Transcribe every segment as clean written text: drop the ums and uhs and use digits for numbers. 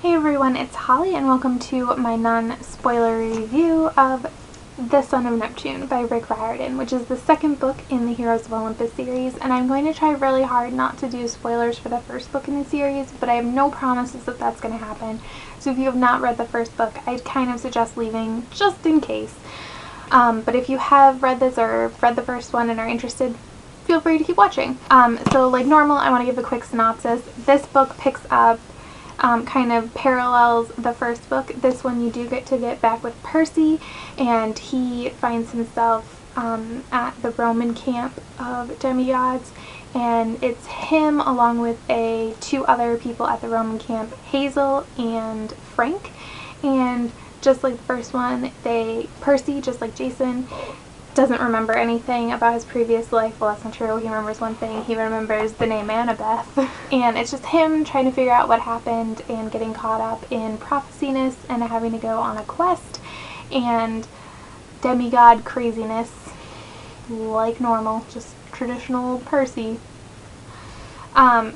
Hey everyone, it's Holly and welcome to my non-spoiler review of The Son of Neptune by Rick Riordan, which is the second book in the Heroes of Olympus series, and I'm going to try really hard not to do spoilers for the first book in the series, but I have no promises that that's going to happen. So if you have not read the first book, I'd kind of suggest leaving just in case. But if you have read this or read the first one and are interested, feel free to keep watching. So like normal, I want to give a quick synopsis. This book picks up kind of parallels the first book. This one you do get to get back with Percy, and he finds himself at the Roman camp of demigods, and it's him along with two other people at the Roman camp, Hazel and Frank. And just like the first one, Percy, just like Jason, doesn't remember anything about his previous life. Well, that's not true. He remembers one thing. He remembers the name Annabeth. And it's just him trying to figure out what happened and getting caught up in prophecyness and having to go on a quest and demigod craziness like normal, just traditional Percy.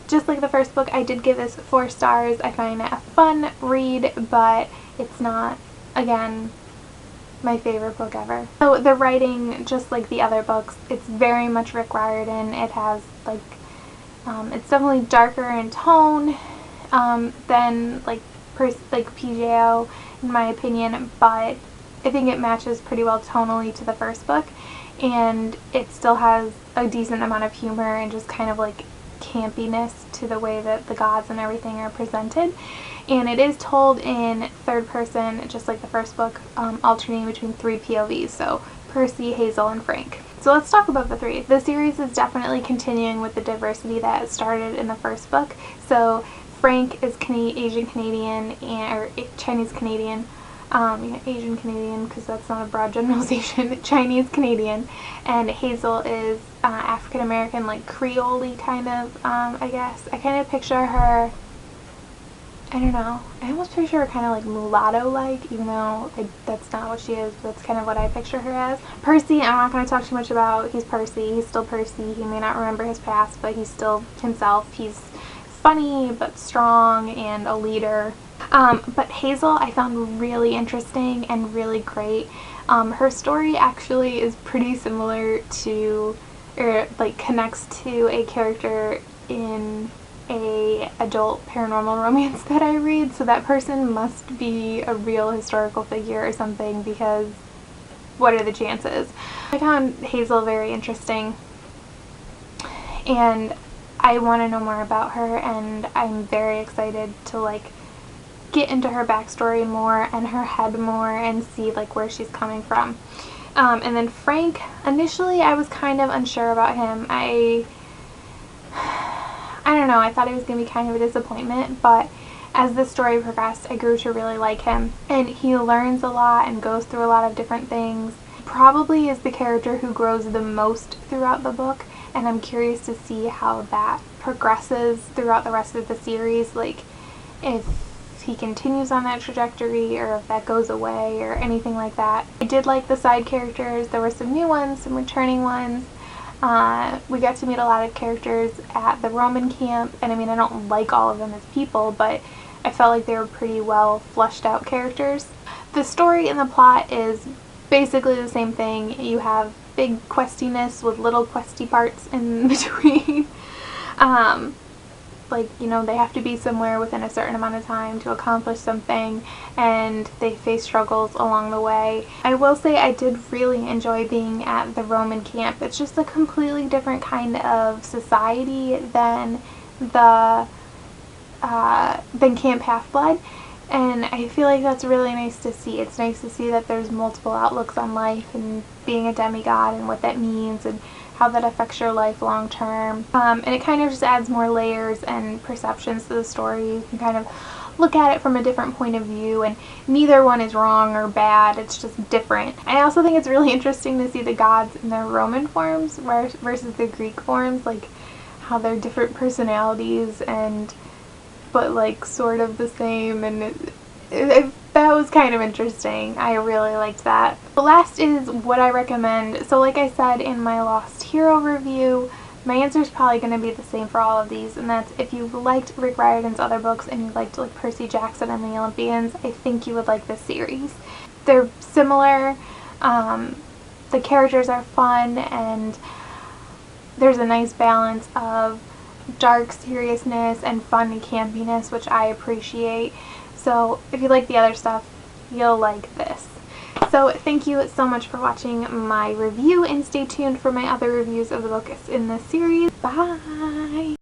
Just like the first book, I did give this 4 stars. I find it a fun read, but it's not, again, my favorite book ever. So the writing, just like the other books, it's very much Rick Riordan. It has like, it's definitely darker in tone than like PJO in my opinion, but I think it matches pretty well tonally to the first book, and it still has a decent amount of humor and just kind of like campiness to the way that the gods and everything are presented. And it is told in third person, just like the first book, alternating between 3 POVs, so Percy, Hazel, and Frank. So let's talk about the 3. The series is definitely continuing with the diversity that started in the first book. So Frank is Asian Canadian, or Chinese Canadian, Asian Canadian, because that's not a broad generalization, Chinese Canadian, and Hazel is African American, like Creole kind of, I guess. I kind of picture her, I don't know, I almost picture her kind of like mulatto-like, even though that's not what she is, but that's kind of what I picture her as. Percy, I'm not going to talk too much about. He's Percy. He's still Percy. He may not remember his past, but he's still himself. He's funny, but strong, and a leader. But Hazel I found really interesting and really great. Her story actually is pretty similar to, or like connects to a character in a adult paranormal romance that I read, so that person must be a real historical figure or something, because what are the chances? I found Hazel very interesting, and I want to know more about her, and I'm very excited to like get into her backstory more and her head more and see like where she's coming from. And then Frank, initially I was kind of unsure about him. I don't know, I thought he was going to be kind of a disappointment, but as the story progressed, I grew to really like him. And he learns a lot and goes through a lot of different things. Probably is the character who grows the most throughout the book, and I'm curious to see how that progresses throughout the rest of the series, like if he continues on that trajectory or if that goes away or anything like that. I did like the side characters. There were some new ones, some returning ones. We got to meet a lot of characters at the Roman camp, and I mean, I don't like all of them as people, but I felt like they were pretty well fleshed out characters. The story and the plot is basically the same thing. You have big questiness with little questy parts in between. Like, you know, they have to be somewhere within a certain amount of time to accomplish something, and they face struggles along the way. I will say I did really enjoy being at the Roman camp. It's just a completely different kind of society than Camp Half-Blood, and I feel like that's really nice to see. It's nice to see that there's multiple outlooks on life and being a demigod and what that means and how that affects your life long term. And it kind of just adds more layers and perceptions to the story. You can kind of look at it from a different point of view, and neither one is wrong or bad. It's just different. I also think it's really interesting to see the gods in their Roman forms versus the Greek forms, like how they're different personalities but like sort of the same, and that was kind of interesting. I really liked that. The last is what I recommend. So like I said in my Lost Hero review, My answer is probably going to be the same for all of these, and that's if you liked Rick Riordan's other books and you liked like Percy Jackson and the Olympians, I think you would like this series. They're similar, the characters are fun, and there's a nice balance of dark seriousness and fun and campiness, which I appreciate. So if you like the other stuff, you'll like this. So thank you so much for watching my review, and stay tuned for my other reviews of the books in this series. Bye!